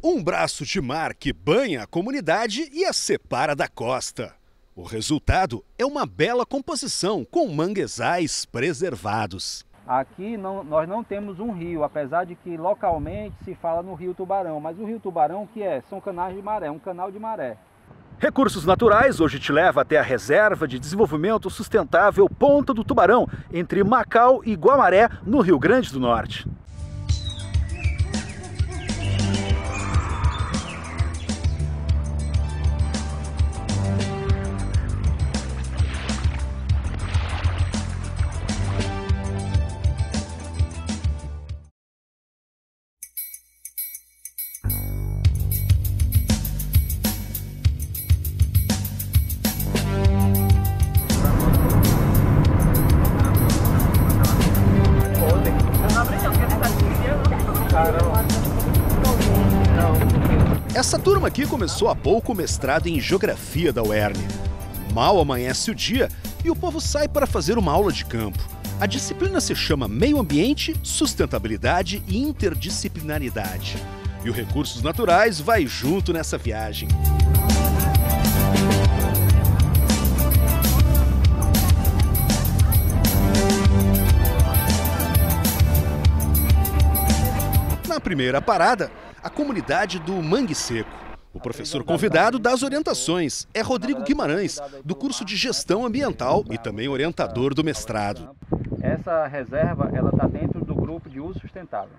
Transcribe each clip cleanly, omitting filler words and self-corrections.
Um braço de mar que banha a comunidade e a separa da costa. O resultado é uma bela composição com manguezais preservados. Aqui nós não temos um rio, apesar de que localmente se fala no Rio Tubarão. Mas o Rio Tubarão, são canais de maré, um canal de maré. Recursos Naturais hoje te leva até a Reserva de Desenvolvimento Sustentável Ponta do Tubarão, entre Macau e Guamaré, no Rio Grande do Norte. Essa turma aqui começou há pouco o mestrado em Geografia da UERN. Mal amanhece o dia e o povo sai para fazer uma aula de campo. A disciplina se chama Meio Ambiente, Sustentabilidade e Interdisciplinaridade. E o Recursos Naturais vai junto nessa viagem. Na primeira parada, a comunidade do Mangue Seco. O professor convidado dá as orientações é Rodrigo Guimarães, do curso de Gestão Ambiental e também orientador do mestrado. Essa reserva está dentro do grupo de uso sustentável.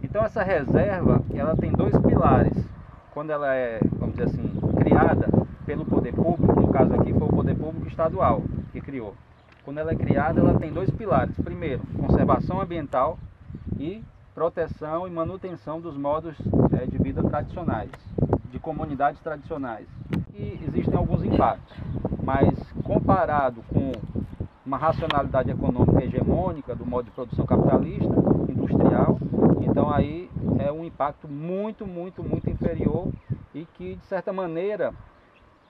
Então essa reserva ela tem dois pilares. Quando ela é, vamos dizer assim, criada pelo poder público, no caso aqui foi o poder público estadual que criou. Quando ela é criada, ela tem dois pilares. Primeiro, conservação ambiental e proteção e manutenção dos modos de vida tradicionais, de comunidades tradicionais. E existem alguns impactos, mas comparado com uma racionalidade econômica hegemônica do modo de produção capitalista, industrial, então aí é um impacto muito inferior e que, de certa maneira,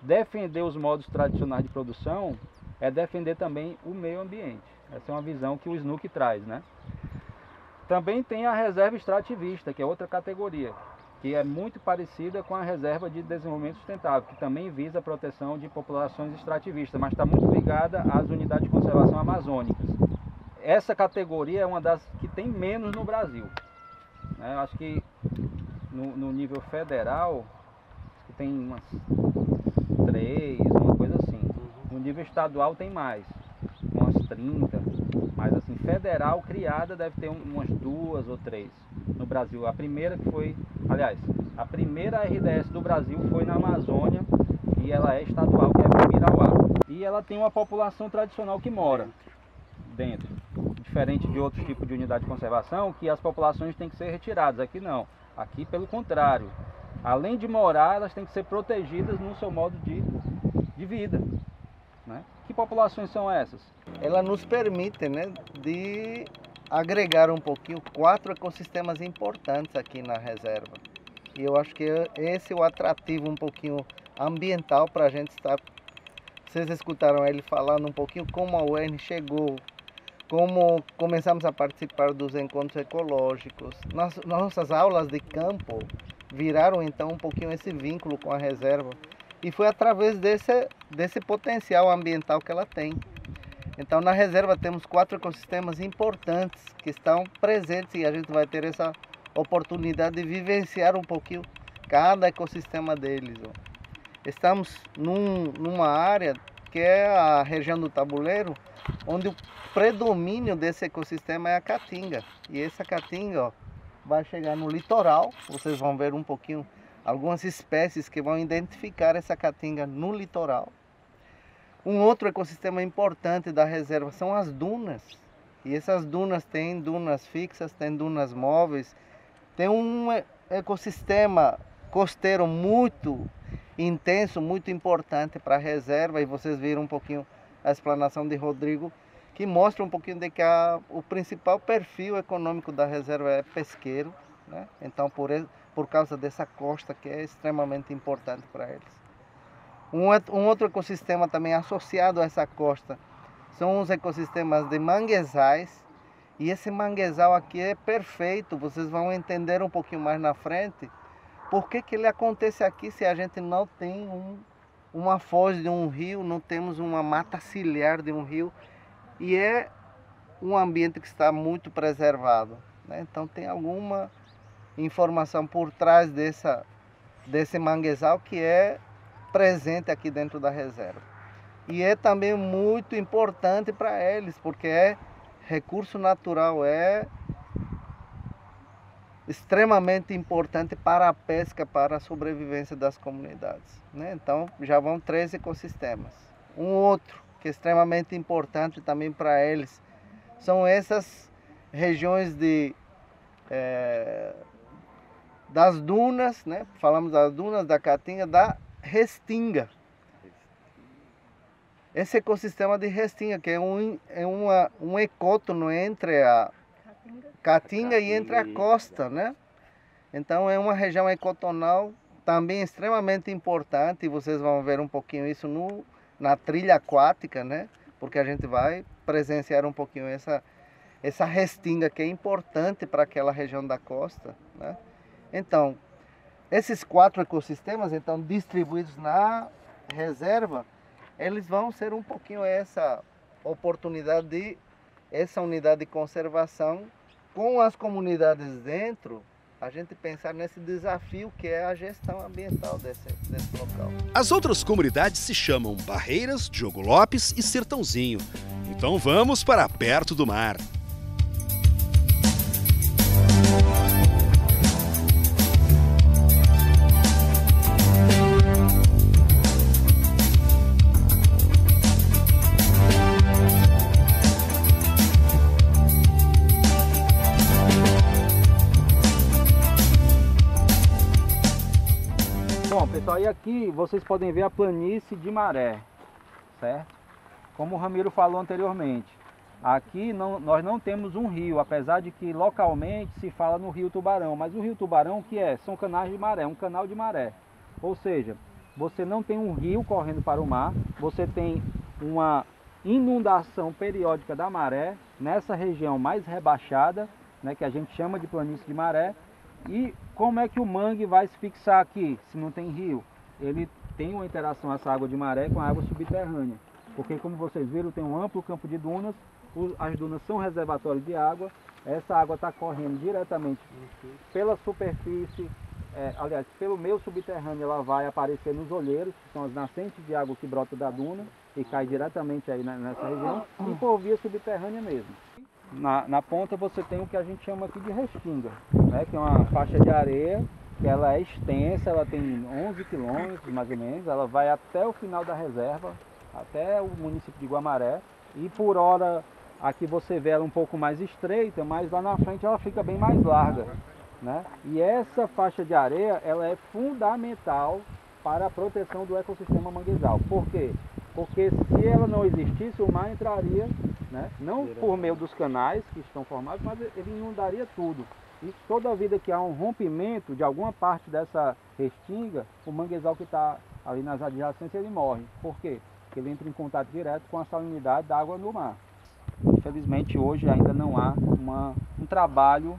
defender os modos tradicionais de produção é defender também o meio ambiente. Essa é uma visão que o SNUC traz, né? Também tem a reserva extrativista, que é outra categoria, que é muito parecida com a reserva de desenvolvimento sustentável, que também visa a proteção de populações extrativistas, mas está muito ligada às unidades de conservação amazônicas. Essa categoria é uma das que tem menos no Brasil. Eu acho que no nível federal tem umas 3, uma coisa assim. No nível estadual tem mais, umas 30. Mas assim, federal criada deve ter umas 2 ou 3 no Brasil. A primeira que foi, aliás, a primeira RDS do Brasil foi na Amazônia e ela é estadual, que é Pirauá. E ela tem uma população tradicional que mora dentro. Diferente de outros tipos de unidade de conservação, que as populações têm que ser retiradas. Aqui não. Aqui, pelo contrário. Além de morar, elas têm que ser protegidas no seu modo de vida. Né? Que populações são essas? Ela nos permite, né, de agregar um pouquinho 4 ecossistemas importantes aqui na reserva. E eu acho que esse é o atrativo um pouquinho ambiental para a gente estar... Vocês escutaram ele falando um pouquinho como a UERN chegou, como começamos a participar dos encontros ecológicos. Nossas aulas de campo viraram então um pouquinho esse vínculo com a reserva. E foi através desse potencial ambiental que ela tem. Então, na reserva temos 4 ecossistemas importantes que estão presentes e a gente vai ter essa oportunidade de vivenciar um pouquinho cada ecossistema deles. Estamos numa área que é a região do Tabuleiro, onde o predomínio desse ecossistema é a caatinga. E essa caatinga vai chegar no litoral, vocês vão ver um pouquinho algumas espécies que vão identificar essa caatinga no litoral. Um outro ecossistema importante da reserva são as dunas. E essas dunas têm dunas fixas, têm dunas móveis. Tem um ecossistema costeiro muito intenso, muito importante para a reserva. E vocês viram um pouquinho a explanação de Rodrigo, que mostra um pouquinho de que o principal perfil econômico da reserva é pesqueiro, né? Então, por causa dessa costa que é extremamente importante para eles. Um outro ecossistema também associado a essa costa são os ecossistemas de manguezais. E esse manguezal aqui é perfeito, vocês vão entender um pouquinho mais na frente, por que ele acontece aqui se a gente não tem uma foz de um rio, não temos uma mata ciliar de um rio, e é um ambiente que está muito preservado, né? Então tem alguma informação por trás desse manguezal que é presente aqui dentro da reserva. E é também muito importante para eles, porque é recurso natural, é extremamente importante para a pesca, para a sobrevivência das comunidades, né? Então já vão 3 ecossistemas. Um outro que é extremamente importante também para eles são essas regiões das dunas, né? Falamos das dunas, da Caatinga, da Restinga. Esse ecossistema de Restinga, que é um ecótono entre a Caatinga e entre a costa, né? Então é uma região ecotonal também extremamente importante, e vocês vão ver um pouquinho isso na trilha aquática, né? Porque a gente vai presenciar um pouquinho essa restinga que é importante para aquela região da costa, né? Então, esses 4 ecossistemas, então, distribuídos na reserva, eles vão ser um pouquinho essa oportunidade essa unidade de conservação com as comunidades dentro, a gente pensar nesse desafio que é a gestão ambiental desse local. As outras comunidades se chamam Barreiras, Diogo Lopes e Sertãozinho. Então vamos para perto do mar. Bom, pessoal, e aqui vocês podem ver a planície de Maré, certo? Como o Ramiro falou anteriormente, aqui nós não temos um rio, apesar de que localmente se fala no Rio Tubarão, mas o Rio Tubarão o que é? São canais de maré, um canal de maré. Ou seja, você não tem um rio correndo para o mar, você tem uma inundação periódica da maré nessa região mais rebaixada, né, que a gente chama de planície de Maré. E como é que o mangue vai se fixar aqui, se não tem rio? Ele tem uma interação, essa água de maré, com a água subterrânea. Porque, como vocês viram, tem um amplo campo de dunas, as dunas são reservatórios de água, essa água está correndo diretamente pela superfície, aliás, pelo meio subterrâneo, ela vai aparecer nos olheiros, que são as nascentes de água que brotam da duna e cai diretamente aí nessa região, e por via subterrânea mesmo. Na ponta você tem o que a gente chama aqui de restinga, né, que é uma faixa de areia, que ela é extensa, ela tem 11 quilômetros mais ou menos, ela vai até o final da reserva, até o município de Guamaré, e por hora aqui você vê ela um pouco mais estreita, mas lá na frente ela fica bem mais larga, né? E essa faixa de areia, ela é fundamental para a proteção do ecossistema manguezal. Por quê? Porque se ela não existisse, o mar entraria, né, não por meio dos canais que estão formados, mas ele inundaria tudo. E toda vida que há um rompimento de alguma parte dessa restinga, o manguezal que está ali nas adjacências, ele morre. Por quê? Porque ele entra em contato direto com a salinidade da água no mar. Infelizmente hoje ainda não há um trabalho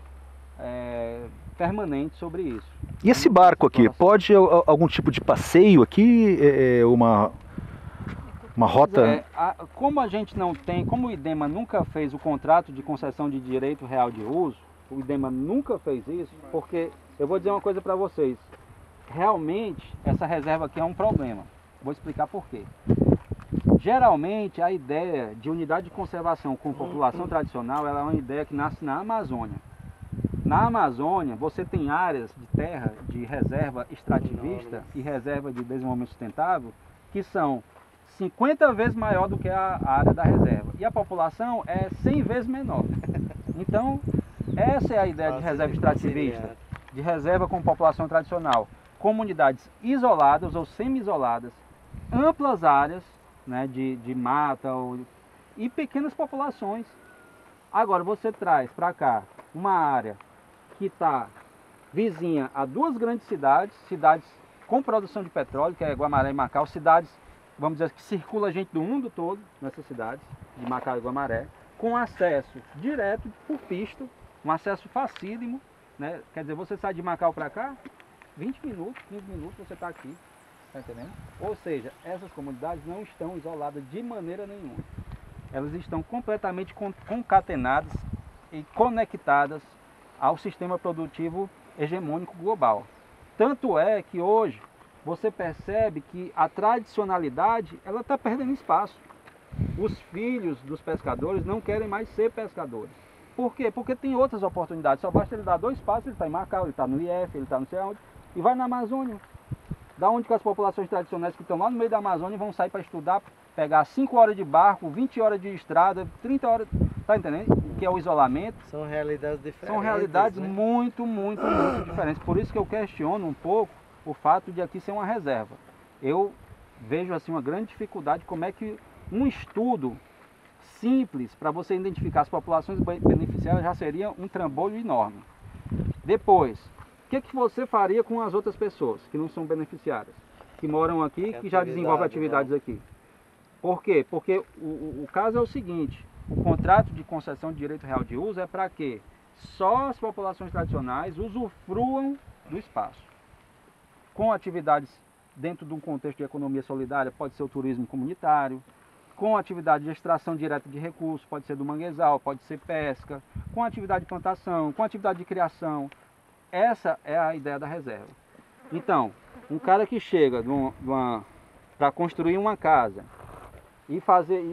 permanente sobre isso. E esse barco aqui, pode algum tipo de passeio aqui, uma rota? Como a gente não tem, como o IDEMA nunca fez o contrato de concessão de direito real de uso, o IDEMA nunca fez isso, porque eu vou dizer uma coisa para vocês, realmente essa reserva aqui é um problema. Vou explicar por quê. Geralmente a ideia de unidade de conservação com população tradicional, ela é uma ideia que nasce na Amazônia. Na Amazônia você tem áreas de terra de reserva extrativista e reserva de desenvolvimento sustentável que são 50 vezes maior do que a área da reserva. E a população é 100 vezes menor. Então, essa é a ideia de reserva extrativista, de reserva com população tradicional. Comunidades isoladas ou semi-isoladas, amplas áreas, né, de mata e pequenas populações. Agora, você traz para cá uma área que está vizinha a 2 grandes cidades com produção de petróleo, que é Guamaré e Macau, cidades, vamos dizer, que circula gente do mundo todo nessas cidades, de Macau e Guamaré, com acesso direto por pista, um acesso facílimo, né? Quer dizer, você sai de Macau para cá, 20 minutos, 15 minutos você está aqui, tá entendendo? Ou seja, essas comunidades não estão isoladas de maneira nenhuma. Elas estão completamente concatenadas e conectadas ao sistema produtivo hegemônico global. Tanto é que hoje você percebe que a tradicionalidade ela está perdendo espaço. Os filhos dos pescadores não querem mais ser pescadores. Por quê? Porque tem outras oportunidades. Só basta ele dar 2 passos, ele está em Macau, ele está no IF, ele está não sei onde, e vai na Amazônia. Da onde que as populações tradicionais que estão lá no meio da Amazônia vão sair para estudar, pegar 5 horas de barco, 20 horas de estrada, 30 horas, tá entendendo? Que é o isolamento. São realidades diferentes. São realidades, né? muito diferentes. Por isso que eu questiono um pouco o fato de aqui ser uma reserva. Eu vejo assim uma grande dificuldade como é que um estudo simples para você identificar as populações beneficiárias já seria um trambolho enorme. Depois, o que você faria com as outras pessoas que não são beneficiárias, que moram aqui, que já desenvolvem atividades aqui? Por quê? Porque o caso é o seguinte, o contrato de concessão de direito real de uso é para que só as populações tradicionais usufruam do espaço. Com atividades dentro de um contexto de economia solidária, pode ser o turismo comunitário, com atividade de extração direta de recursos, pode ser do manguezal, pode ser pesca, com atividade de plantação, com atividade de criação. Essa é a ideia da reserva. Então, um cara que chega para construir uma casa e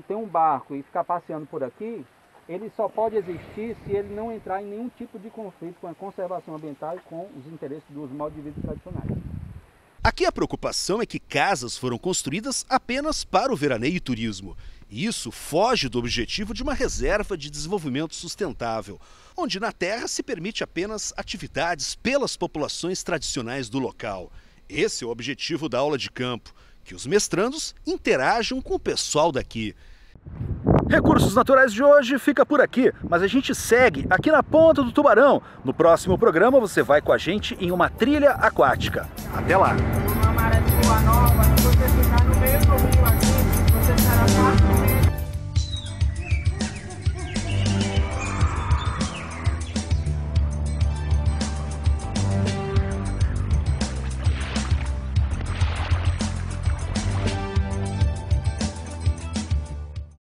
ter um barco e ficar passeando por aqui, ele só pode existir se ele não entrar em nenhum tipo de conflito com a conservação ambiental e com os interesses dos modos de vida tradicionais. Aqui a preocupação é que casas foram construídas apenas para o veraneio e turismo. E isso foge do objetivo de uma reserva de desenvolvimento sustentável, onde na terra se permite apenas atividades pelas populações tradicionais do local. Esse é o objetivo da aula de campo, que os mestrandos interajam com o pessoal daqui. Recursos Naturais de hoje fica por aqui, mas a gente segue aqui na Ponta do Tubarão. No próximo programa você vai com a gente em uma trilha aquática. Até lá! Uma maré de boa nova.